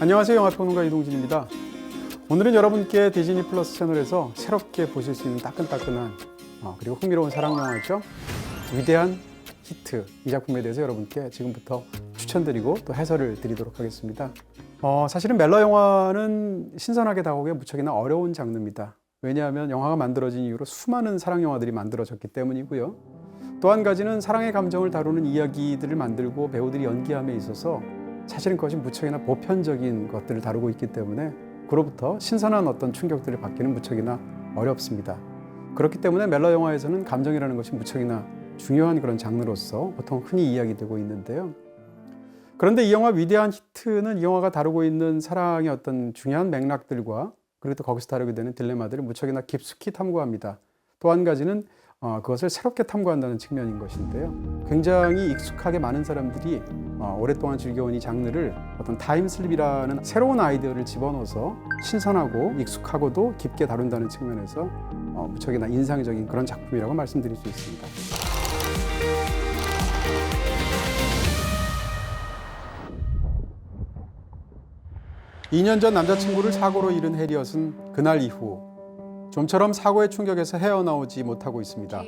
안녕하세요. 영화평론가 이동진입니다. 오늘은 여러분께 디즈니 플러스 채널에서 새롭게 보실 수 있는 따끈따끈한 그리고 흥미로운 사랑 영화죠. 위대한 히트, 이 작품에 대해서 여러분께 지금부터 추천드리고 또 해설을 드리도록 하겠습니다. 사실은 멜러 영화는 신선하게 다가오기가 무척이나 어려운 장르입니다. 왜냐하면 영화가 만들어진 이후로 수많은 사랑 영화들이 만들어졌기 때문이고요. 또 한 가지는 사랑의 감정을 다루는 이야기들을 만들고 배우들이 연기함에 있어서 사실은 그것이 무척이나 보편적인 것들을 다루고 있기 때문에 그로부터 신선한 어떤 충격들을 받기는 무척이나 어렵습니다. 그렇기 때문에 멜러 영화에서는 감정이라는 것이 무척이나 중요한 그런 장르로서 보통 흔히 이야기되고 있는데요. 그런데 이 영화 위대한 히트는 이 영화가 다루고 있는 사랑의 어떤 중요한 맥락들과 그리고 또 거기서 다루게 되는 딜레마들을 무척이나 깊숙이 탐구합니다. 또 한 가지는 그것을 새롭게 탐구한다는 측면인 것인데요. 굉장히 익숙하게 많은 사람들이 오랫동안 즐겨온 이 장르를 어떤 타임슬립이라는 새로운 아이디어를 집어넣어서 신선하고 익숙하고도 깊게 다룬다는 측면에서 무척이나 인상적인 그런 작품이라고 말씀드릴 수 있습니다. (2년) 전 남자친구를 사고로 잃은 해리엇은 그날 이후 좀처럼 사고의 충격에서 헤어나오지 못하고 있습니다.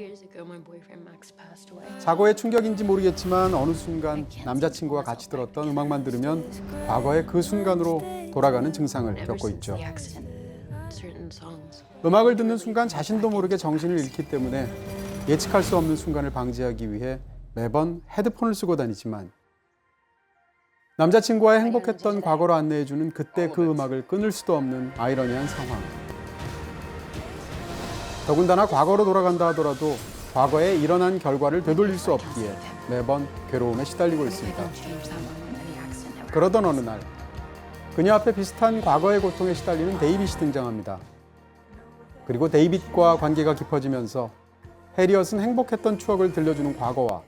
사고의 충격인지 모르겠지만 어느 순간 남자친구와 같이 들었던 음악만 들으면 과거의 그 순간으로 돌아가는 증상을 겪고 있죠. 음악을 듣는 순간 자신도 모르게 정신을 잃기 때문에 예측할 수 없는 순간을 방지하기 위해 매번 헤드폰을 쓰고 다니지만 남자친구와의 행복했던 과거로 안내해주는 그때 그 음악을 끊을 수도 없는 아이러니한 상황. 더군다나 과거로 돌아간다 하더라도 과거에 일어난 결과를 되돌릴 수 없기에 매번 괴로움에 시달리고 있습니다. 그러던 어느 날 그녀 앞에 비슷한 과거의 고통에 시달리는 데이빗이 등장합니다. 그리고 데이빗과 관계가 깊어지면서 해리엇은 행복했던 추억을 들려주는 과거와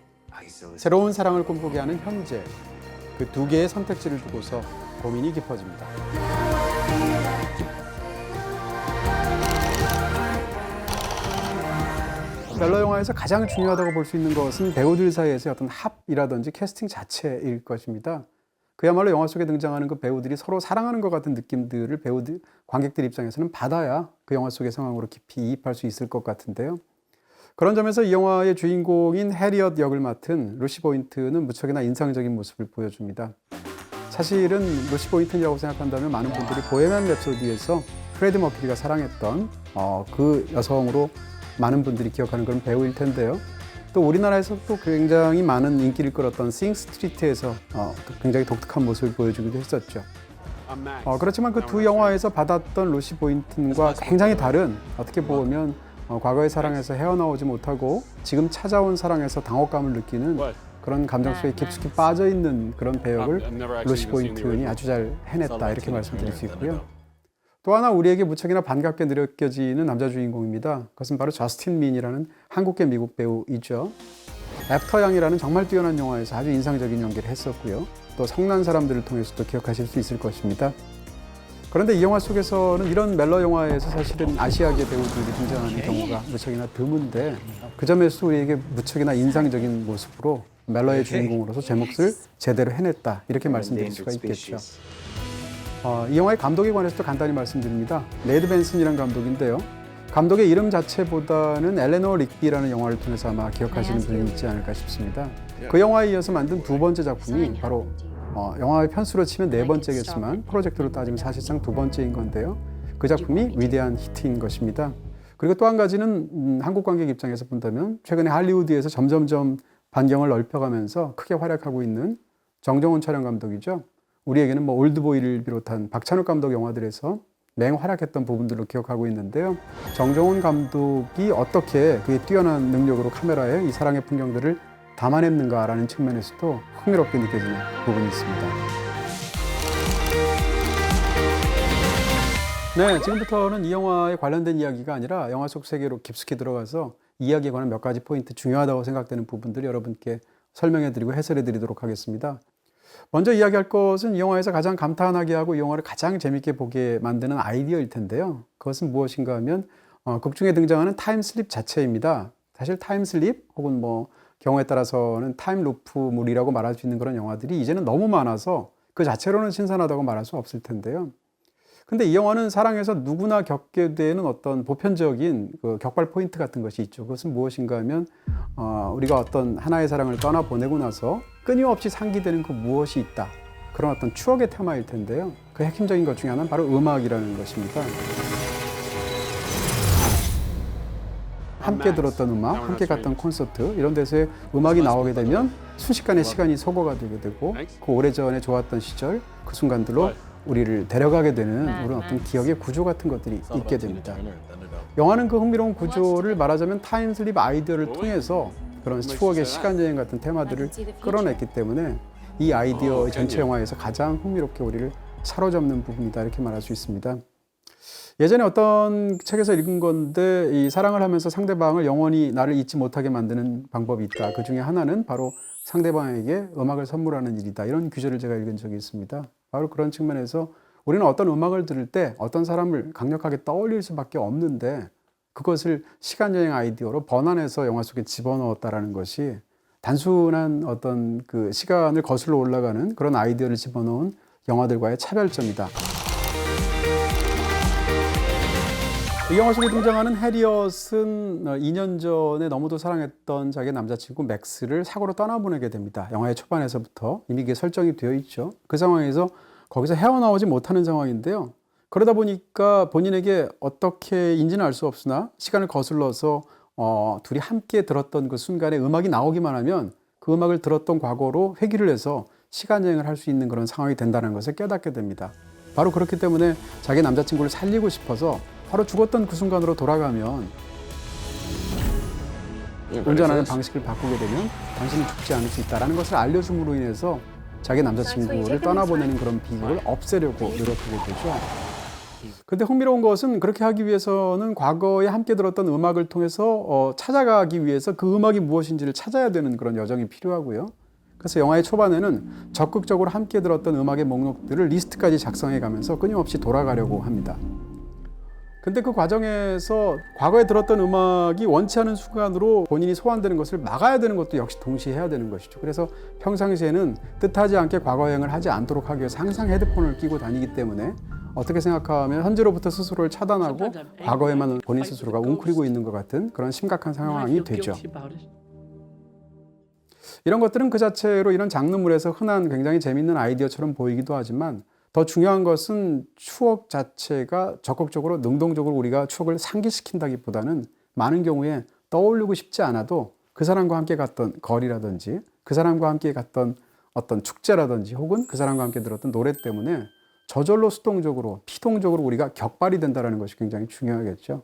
새로운 사랑을 꿈꾸게 하는 현재, 그 두 개의 선택지를 두고서 고민이 깊어집니다. 멜러 영화에서 가장 중요하다고 볼 수 있는 것은 배우들 사이에서의 어떤 합이라든지 캐스팅 자체일 것입니다. 그야말로 영화 속에 등장하는 그 배우들이 서로 사랑하는 것 같은 느낌들을 배우들, 관객들 입장에서는 받아야 그 영화 속의 상황으로 깊이 이입할 수 있을 것 같은데요. 그런 점에서 이 영화의 주인공인 해리엇 역을 맡은 루시 보인트는 무척이나 인상적인 모습을 보여줍니다. 사실은 루시 보인트라고 생각한다면 많은 분들이 보헤미안 랩소디에서 프레디 머큐리가 사랑했던 그 여성으로 많은 분들이 기억하는 그런 배우일 텐데요. 또 우리나라에서 또 굉장히 많은 인기를 끌었던 싱 스트리트에서 굉장히 독특한 모습을 보여주기도 했었죠. 그렇지만 그 두 영화에서 받았던 루시 보인튼과 굉장히 다른, 어떻게 보면 과거의 사랑에서 헤어나오지 못하고 지금 찾아온 사랑에서 당혹감을 느끼는 그런 감정 속에 깊숙이 빠져있는 그런 배역을 루시 보인튼이 아주 잘 해냈다, 이렇게 말씀드릴 수 있고요. 또 하나 우리에게 무척이나 반갑게 느껴지는 남자 주인공입니다. 그것은 바로 저스틴 민이라는 한국계 미국 배우이죠. 애프터 양이라는 정말 뛰어난 영화에서 아주 인상적인 연기를 했었고요. 또 성난 사람들을 통해서도 기억하실 수 있을 것입니다. 그런데 이 영화 속에서는 이런 멜러 영화에서 사실은 아시아계 배우들이 등장하는 경우가 무척이나 드문데 그 점에서 우리에게 무척이나 인상적인 모습으로 멜러의 주인공으로서 제 몫을 제대로 해냈다, 이렇게 말씀드릴 수가 있겠죠. 이 영화의 감독에 관해서도 간단히 말씀드립니다. 레드 벤슨이라는 감독인데요. 감독의 이름 자체보다는 엘레노어 릭비라는 영화를 통해서 아마 기억하시는 분이 있지 않을까 싶습니다. 그 영화에 이어서 만든 두 번째 작품이 바로 영화의 편수로 치면 네 번째겠지만 프로젝트로 따지면 사실상 두 번째인 건데요. 그 작품이 위대한 히트인 것입니다. 그리고 또 한 가지는 한국 관객 입장에서 본다면 최근에 할리우드에서 점점점 반경을 넓혀가면서 크게 활약하고 있는 정정훈 촬영 감독이죠. 우리에게는 뭐 올드보이를 비롯한 박찬욱 감독 영화들에서 맹활약했던 부분들로 기억하고 있는데요. 정정훈 감독이 어떻게 그의 뛰어난 능력으로 카메라에 이 사랑의 풍경들을 담아냈는가라는 측면에서도 흥미롭게 느껴지는 부분이 있습니다. 네, 지금부터는 이 영화에 관련된 이야기가 아니라 영화 속 세계로 깊숙이 들어가서 이야기에 관한 몇 가지 포인트, 중요하다고 생각되는 부분들을 여러분께 설명해드리고 해설해드리도록 하겠습니다. 먼저 이야기할 것은 이 영화에서 가장 감탄하게 하고 이 영화를 가장 재밌게 보게 만드는 아이디어일 텐데요. 그것은 무엇인가 하면 극 중에 등장하는 타임슬립 자체입니다. 사실 타임슬립 혹은 경우에 따라서는 타임루프물이라고 말할 수 있는 그런 영화들이 이제는 너무 많아서 그 자체로는 신선하다고 말할 수 없을 텐데요. 근데 이 영화는 사랑에서 누구나 겪게 되는 어떤 보편적인 그 격발 포인트 같은 것이 있죠. 그것은 무엇인가 하면 우리가 어떤 하나의 사랑을 떠나보내고 나서 끊임없이 상기되는 그 무엇이 있다. 그런 어떤 추억의 테마일 텐데요. 그 핵심적인 것 중에 하나는 바로 음악이라는 것입니다. 함께 들었던 음악, 함께 갔던 콘서트 이런 데서의 음악이 나오게 되면 순식간에 시간이 소거가 되게 되고 그 오래전에 좋았던 시절 그 순간들로 우리를 데려가게 되는 그런 어떤 기억의 구조 같은 것들이 있게 됩니다. 영화는 그 흥미로운 구조를 말하자면 타임슬립 아이디어를 통해서 그런 추억의 시간여행 같은 테마들을 끌어냈기 때문에 이 아이디어 전체 영화에서 가장 흥미롭게 우리를 사로잡는 부분이다 이렇게 말할 수 있습니다. 예전에 어떤 책에서 읽은 건데 이 사랑을 하면서 상대방을 영원히 나를 잊지 못하게 만드는 방법이 있다. 그 중에 하나는 바로 상대방에게 음악을 선물하는 일이다. 이런 규제를 제가 읽은 적이 있습니다. 바로 그런 측면에서 우리는 어떤 음악을 들을 때 어떤 사람을 강력하게 떠올릴 수밖에 없는데 그것을 시간여행 아이디어로 번안해서 영화 속에 집어넣었다라는 것이 단순한 어떤 그 시간을 거슬러 올라가는 그런 아이디어를 집어넣은 영화들과의 차별점이다. 이 영화 속에 등장하는 해리엇은 2년 전에 너무도 사랑했던 자기의 남자친구 맥스를 사고로 떠나보내게 됩니다. 영화의 초반에서부터 이미 그게 설정이 되어 있죠. 그 상황에서 거기서 헤어나오지 못하는 상황인데요. 그러다 보니까 본인에게 어떻게인지는 알 수 없으나 시간을 거슬러서 둘이 함께 들었던 그 순간에 음악이 나오기만 하면 그 음악을 들었던 과거로 회귀를 해서 시간여행을 할 수 있는 그런 상황이 된다는 것을 깨닫게 됩니다. 바로 그렇기 때문에 자기 남자친구를 살리고 싶어서 바로 죽었던 그 순간으로 돌아가면 운전하는 방식을 바꾸게 되면 당신은 죽지 않을 수 있다는 것을 알려줌으로 인해서 자기 남자친구를 떠나보내는 그런 비극을 없애려고 노력하게 되죠. 근데 흥미로운 것은 그렇게 하기 위해서는 과거에 함께 들었던 음악을 통해서 찾아가기 위해서 그 음악이 무엇인지를 찾아야 되는 그런 여정이 필요하고요. 그래서 영화의 초반에는 적극적으로 함께 들었던 음악의 목록들을 리스트까지 작성해 가면서 끊임없이 돌아가려고 합니다. 근데 그 과정에서 과거에 들었던 음악이 원치 않은 순간으로 본인이 소환되는 것을 막아야 되는 것도 역시 동시에 해야 되는 것이죠. 그래서 평상시에는 뜻하지 않게 과거 여행을 하지 않도록 하기 위해서 항상 헤드폰을 끼고 다니기 때문에 어떻게 생각하면 현재로부터 스스로를 차단하고 과거에만 본인 스스로가 웅크리고 있는 것 같은 그런 심각한 상황이 되죠. 이런 것들은 그 자체로 이런 장르물에서 흔한 굉장히 재밌는 아이디어처럼 보이기도 하지만 더 중요한 것은 추억 자체가 적극적으로 능동적으로 우리가 추억을 상기시킨다기보다는 많은 경우에 떠올리고 싶지 않아도 그 사람과 함께 갔던 거리라든지 그 사람과 함께 갔던 어떤 축제라든지 혹은 그 사람과 함께 들었던 노래 때문에 저절로 수동적으로 피동적으로 우리가 격발이 된다는 것이 굉장히 중요하겠죠.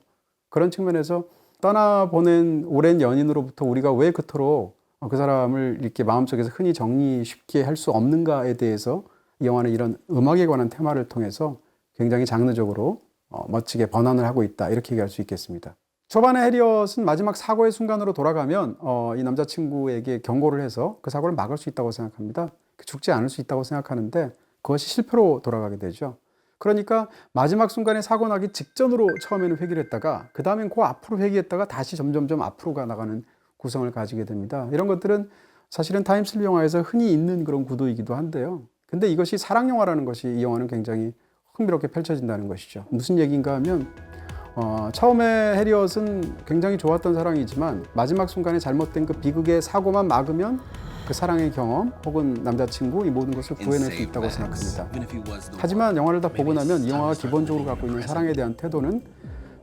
그런 측면에서 떠나보낸 오랜 연인으로부터 우리가 왜 그토록 그 사람을 이렇게 마음속에서 흔히 정리 쉽게 할 수 없는가에 대해서 이 영화는 이런 음악에 관한 테마를 통해서 굉장히 장르적으로 멋지게 번안을 하고 있다 이렇게 얘기할 수 있겠습니다. 초반에 해리엇은 마지막 사고의 순간으로 돌아가면 이 남자친구에게 경고를 해서 그 사고를 막을 수 있다고 생각합니다. 죽지 않을 수 있다고 생각하는데 그것이 실패로 돌아가게 되죠. 그러니까 마지막 순간에 사고 나기 직전으로 처음에는 회귀를 했다가 그 다음엔 그 앞으로 회귀했다가 다시 점점점 앞으로 나가는 구성을 가지게 됩니다. 이런 것들은 사실은 타임슬립 영화에서 흔히 있는 그런 구도이기도 한데요. 근데 이것이 사랑 영화라는 것이 이 영화는 굉장히 흥미롭게 펼쳐진다는 것이죠. 무슨 얘기인가 하면 처음에 해리엇은 굉장히 좋았던 사랑이지만 마지막 순간에 잘못된 그 비극의 사고만 막으면 그 사랑의 경험 혹은 남자친구 이 모든 것을 구해낼 수 있다고 생각합니다. 하지만 영화를 다 보고 나면 이 영화가 기본적으로 갖고 있는 사랑에 대한 태도는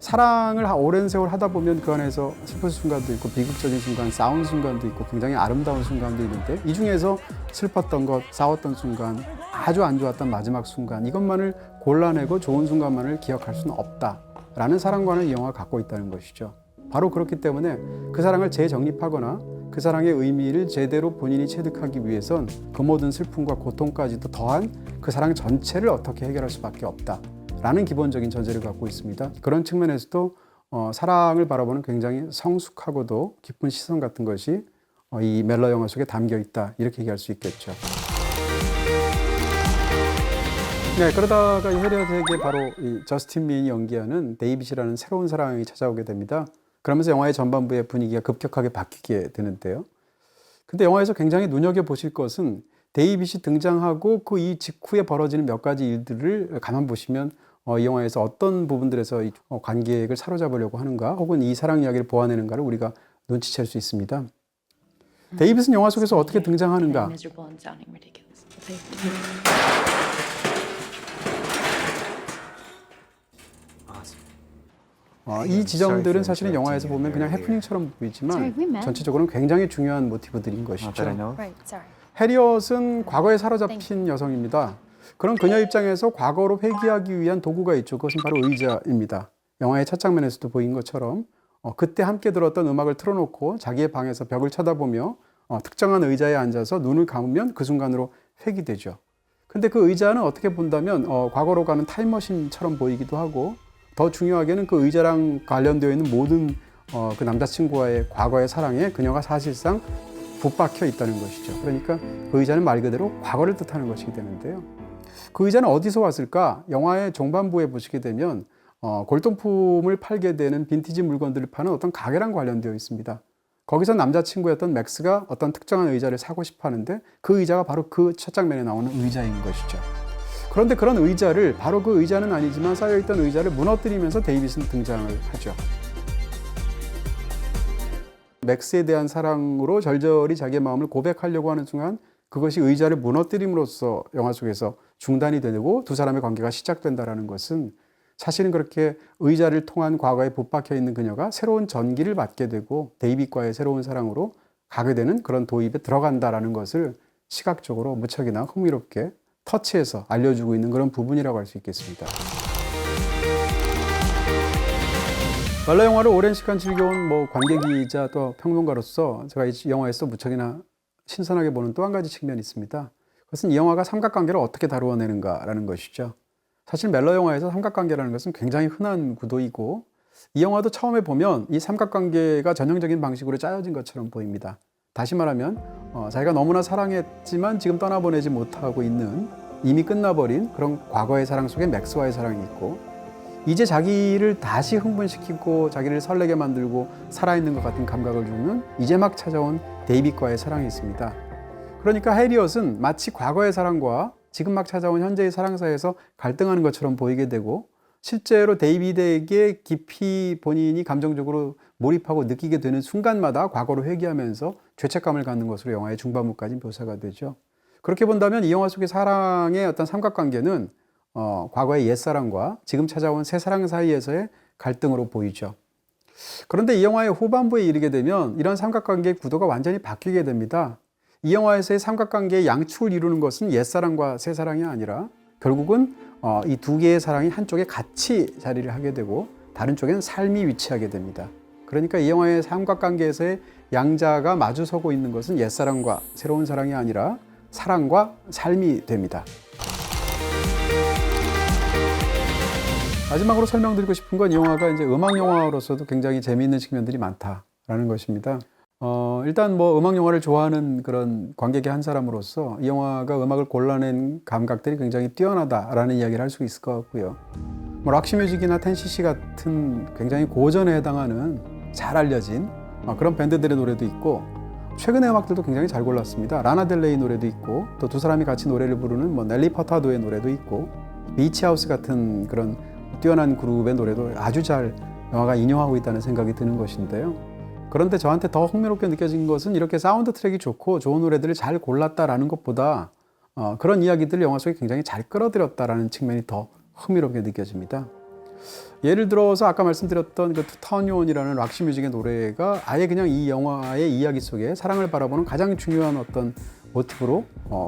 사랑을 오랜 세월 하다 보면 그 안에서 슬픈 순간도 있고 비극적인 순간, 싸운 순간도 있고 굉장히 아름다운 순간도 있는데 이 중에서 슬펐던 것, 싸웠던 순간, 아주 안 좋았던 마지막 순간 이것만을 골라내고 좋은 순간만을 기억할 수는 없다라는 사랑관을 이 영화가 갖고 있다는 것이죠. 바로 그렇기 때문에 그 사랑을 재정립하거나 그 사랑의 의미를 제대로 본인이 체득하기 위해선 그 모든 슬픔과 고통까지도 더한 그 사랑 전체를 어떻게 해결할 수밖에 없다. 라는 기본적인 전제를 갖고 있습니다. 그런 측면에서도 사랑을 바라보는 굉장히 성숙하고도 깊은 시선 같은 것이 이 멜러 영화 속에 담겨 있다 이렇게 얘기할 수 있겠죠. 네, 그러다가 이 해리엇에게 바로 이 저스틴 민이 연기하는 데이빗이라는 새로운 사랑이 찾아오게 됩니다. 그러면서 영화의 전반부의 분위기가 급격하게 바뀌게 되는데요. 근데 영화에서 굉장히 눈여겨보실 것은 데이빗이 등장하고 그 이 직후에 벌어지는 몇 가지 일들을 가만 보시면 이 영화에서 어떤 부분들에서 이 관객을 사로잡으려고 하는가 혹은 이 사랑 이야기를 보아내는가를 우리가 눈치챌 수 있습니다. 데이빗은 영화 속에서 어떻게 등장하는가? 이 지점들은 사실은 영화에서 보면 그냥 해프닝처럼 보이지만 전체적으로는 굉장히 중요한 모티브들인 것이죠. 해리엇은 과거에 사로잡힌 여성입니다. 그런 그녀 입장에서 과거로 회귀하기 위한 도구가 있죠. 그것은 바로 의자입니다. 영화의 첫 장면에서도 보인 것처럼 그때 함께 들었던 음악을 틀어놓고 자기의 방에서 벽을 쳐다보며 특정한 의자에 앉아서 눈을 감으면 그 순간으로 회귀되죠. 근데 그 의자는 어떻게 본다면 과거로 가는 타임머신처럼 보이기도 하고 더 중요하게는 그 의자랑 관련되어 있는 모든 그 남자친구와의 과거의 사랑에 그녀가 사실상 붙박혀 있다는 것이죠. 그러니까 그 의자는 말 그대로 과거를 뜻하는 것이게 되는데요. 그 의자는 어디서 왔을까? 영화의 종반부에 보시게 되면 골동품을 팔게 되는 빈티지 물건들을 파는 어떤 가게랑 관련되어 있습니다. 거기서 남자친구였던 맥스가 어떤 특정한 의자를 사고 싶어 하는데 그 의자가 바로 그 첫 장면에 나오는 의자인 것이죠. 그런데 그런 의자를 바로 그 의자는 아니지만 쌓여있던 의자를 무너뜨리면서 데이빗은 등장을 하죠. 맥스에 대한 사랑으로 절절히 자기의 마음을 고백하려고 하는 순간 그것이 의자를 무너뜨림으로써 영화 속에서 중단이 되고 두 사람의 관계가 시작된다는 것은 사실은 그렇게 의자를 통한 과거에 붙박혀 있는 그녀가 새로운 전기를 받게 되고 데이빗과의 새로운 사랑으로 가게 되는 그런 도입에 들어간다는 것을 시각적으로 무척이나 흥미롭게 터치해서 알려주고 있는 그런 부분이라고 할 수 있겠습니다. 멜러 영화를 오랜 시간 즐겨온 관객이자 또 평론가로서 제가 이 영화에서 무척이나 신선하게 보는 또 한 가지 측면이 있습니다. 그것은 이 영화가 삼각관계를 어떻게 다루어내는가라는 것이죠. 사실 멜러 영화에서 삼각관계라는 것은 굉장히 흔한 구도이고 이 영화도 처음에 보면 이 삼각관계가 전형적인 방식으로 짜여진 것처럼 보입니다. 다시 말하면 자기가 너무나 사랑했지만 지금 떠나보내지 못하고 있는 이미 끝나버린 그런 과거의 사랑 속에 맥스와의 사랑이 있고 이제 자기를 다시 흥분시키고 자기를 설레게 만들고 살아있는 것 같은 감각을 주는 이제 막 찾아온 데이빗과의 사랑이 있습니다. 그러니까 해리엇은 마치 과거의 사랑과 지금 막 찾아온 현재의 사랑 사이에서 갈등하는 것처럼 보이게 되고 실제로 데이빗에게 깊이 본인이 감정적으로 몰입하고 느끼게 되는 순간마다 과거로 회귀하면서 죄책감을 갖는 것으로 영화의 중반부까지 묘사가 되죠. 그렇게 본다면 이 영화 속의 사랑의 어떤 삼각관계는 과거의 옛사랑과 지금 찾아온 새사랑 사이에서의 갈등으로 보이죠. 그런데 이 영화의 후반부에 이르게 되면 이런 삼각관계의 구도가 완전히 바뀌게 됩니다. 이 영화에서의 삼각관계의 양축을 이루는 것은 옛사랑과 새사랑이 아니라 결국은 이 두 개의 사랑이 한쪽에 같이 자리를 하게 되고 다른 쪽에는 삶이 위치하게 됩니다. 그러니까 이 영화의 삼각관계에서의 양자가 마주서고 있는 것은 옛사랑과 새로운 사랑이 아니라 사랑과 삶이 됩니다. 마지막으로 설명드리고 싶은 건 이 영화가 이제 음악 영화로서도 굉장히 재미있는 측면들이 많다라는 것입니다. 일단 음악 영화를 좋아하는 그런 관객의 한 사람으로서 이 영화가 음악을 골라낸 감각들이 굉장히 뛰어나다라는 이야기를 할 수 있을 것 같고요. 락시 뮤직이나 텐시시 같은 굉장히 고전에 해당하는 잘 알려진 그런 밴드들의 노래도 있고 최근의 음악들도 굉장히 잘 골랐습니다. 라나델레이 노래도 있고 또 두 사람이 같이 노래를 부르는 넬리 퍼타도의 노래도 있고 비치하우스 같은 그런 뛰어난 그룹의 노래도 아주 잘 영화가 인용하고 있다는 생각이 드는 것인데요. 그런데 저한테 더 흥미롭게 느껴진 것은 이렇게 사운드 트랙이 좋고 좋은 노래들을 잘 골랐다라는 것보다 그런 이야기들을 영화 속에 굉장히 잘 끌어들였다라는 측면이 더 흥미롭게 느껴집니다. 예를 들어서 아까 말씀드렸던 그 투타운이라는 락시 뮤직의 노래가 아예 그냥 이 영화의 이야기 속에 사랑을 바라보는 가장 중요한 어떤 모티브로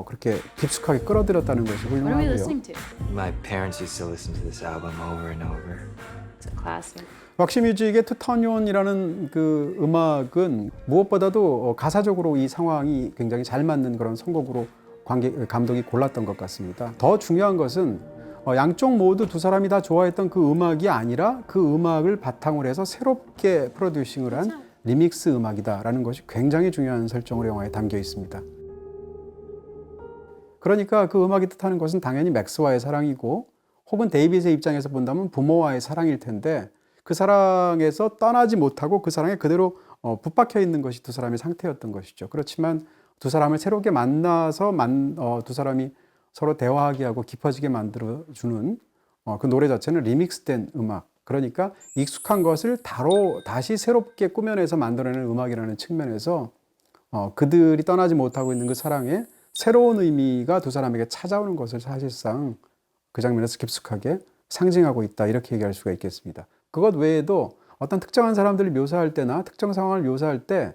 그렇게 깊숙하게 끌어들였다는 것이 훌륭하고요. My parents used to listen to this album over and over. It's a classic. 락시 뮤직의 투타운이라는 그 음악은 무엇보다도 가사적으로 이 상황이 굉장히 잘 맞는 그런 선곡으로 감독이 골랐던 것 같습니다. 더 중요한 것은 양쪽 모두 두 사람이 다 좋아했던 그 음악이 아니라 그 음악을 바탕으로 해서 새롭게 프로듀싱을 한 리믹스 음악이다라는 것이 굉장히 중요한 설정으로 영화에 담겨 있습니다. 그러니까 그 음악이 뜻하는 것은 당연히 맥스와의 사랑이고 혹은 데이빗의 입장에서 본다면 부모와의 사랑일 텐데 그 사랑에서 떠나지 못하고 그 사랑에 그대로 붙박혀 있는 것이 두 사람의 상태였던 것이죠. 그렇지만 두 사람을 새롭게 만나서 두 사람이 서로 대화하게 하고 깊어지게 만들어주는 그 노래 자체는 리믹스된 음악. 그러니까 익숙한 것을 다시 새롭게 꾸며내서 만들어내는 음악이라는 측면에서 그들이 떠나지 못하고 있는 그 사랑에 새로운 의미가 두 사람에게 찾아오는 것을 사실상 그 장면에서 깊숙하게 상징하고 있다. 이렇게 얘기할 수가 있겠습니다. 그것 외에도 어떤 특정한 사람들을 묘사할 때나 특정 상황을 묘사할 때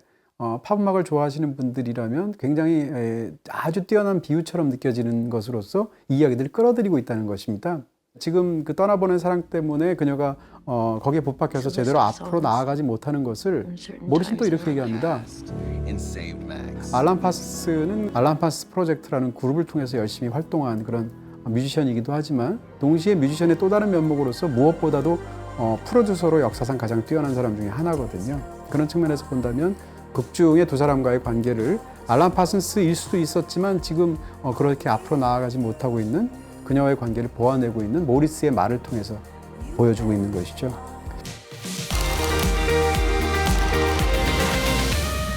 팝음악을 좋아하시는 분들이라면 굉장히 아주 뛰어난 비유처럼 느껴지는 것으로서 이 이야기들을 끌어들이고 있다는 것입니다. 지금 그 떠나보낸 사랑 때문에 그녀가 거기에 붙박혀서 제대로 앞으로 나아가지 못하는 것을 모리슨 또 이렇게 얘기합니다. 알란 파스는 알란 파스 프로젝트라는 그룹을 통해서 열심히 활동한 그런 뮤지션이기도 하지만 동시에 뮤지션의 또 다른 면목으로서 무엇보다도 프로듀서로 역사상 가장 뛰어난 사람 중에 하나거든요. 그런 측면에서 본다면 극 중의 두 사람과의 관계를 알란 파슨스일 수도 있었지만 지금 그렇게 앞으로 나아가지 못하고 있는 그녀와의 관계를 보완하고 있는 모리스의 말을 통해서 보여주고 있는 것이죠.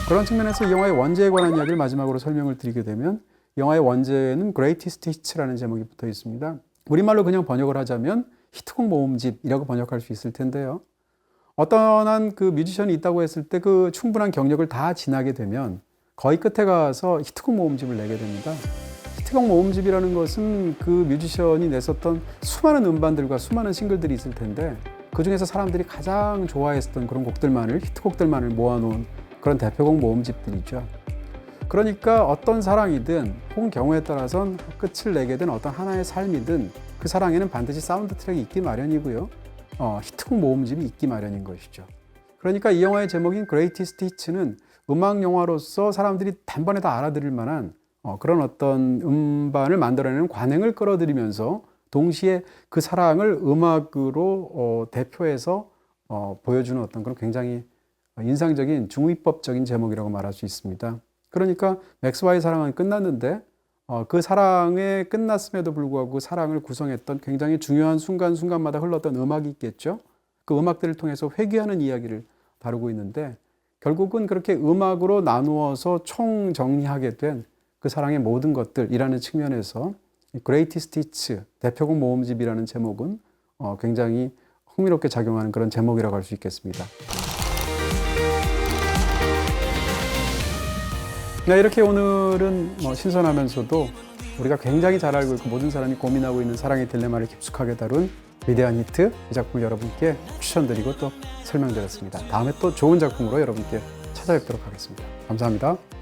그런 측면에서 이 영화의 원제에 관한 이야기를 마지막으로 설명을 드리게 되면 영화의 원제는 Greatest Hits라는 제목이 붙어 있습니다. 우리말로 그냥 번역을 하자면 히트곡 모음집이라고 번역할 수 있을 텐데요. 어떠한 그 뮤지션이 있다고 했을 때 그 충분한 경력을 다 지나게 되면 거의 끝에 가서 히트곡 모음집을 내게 됩니다. 히트곡 모음집이라는 것은 그 뮤지션이 냈었던 수많은 음반들과 수많은 싱글들이 있을 텐데 그 중에서 사람들이 가장 좋아했었던 그런 곡들만을 히트곡들만을 모아놓은 그런 대표곡 모음집들이죠. 그러니까 어떤 사랑이든 혹은 경우에 따라선 끝을 내게 된 어떤 하나의 삶이든 그 사랑에는 반드시 사운드 트랙이 있기 마련이고요. 히트곡 모음집이 있기 마련인 것이죠. 그러니까 이 영화의 제목인 Greatest Hits는 음악 영화로서 사람들이 단번에 다 알아들을 만한 그런 어떤 음반을 만들어내는 관행을 끌어들이면서 동시에 그 사랑을 음악으로 대표해서 보여주는 어떤 그런 굉장히 인상적인 중의법적인 제목이라고 말할 수 있습니다. 그러니까 맥스와의 사랑은 끝났는데 그 사랑에 끝났음에도 불구하고 그 사랑을 구성했던 굉장히 중요한 순간순간마다 흘렀던 음악이 있겠죠. 그 음악들을 통해서 회귀하는 이야기를 다루고 있는데 결국은 그렇게 음악으로 나누어서 총정리하게 된 그 사랑의 모든 것들이라는 측면에서 Greatest Hits, 대표곡 모음집이라는 제목은 굉장히 흥미롭게 작용하는 그런 제목이라고 할 수 있겠습니다. 이렇게 오늘은 신선하면서도 우리가 굉장히 잘 알고 있고 모든 사람이 고민하고 있는 사랑의 딜레마를 깊숙하게 다룬 위대한 히트, 이 작품을 여러분께 추천드리고 또 설명드렸습니다. 다음에 또 좋은 작품으로 여러분께 찾아뵙도록 하겠습니다. 감사합니다.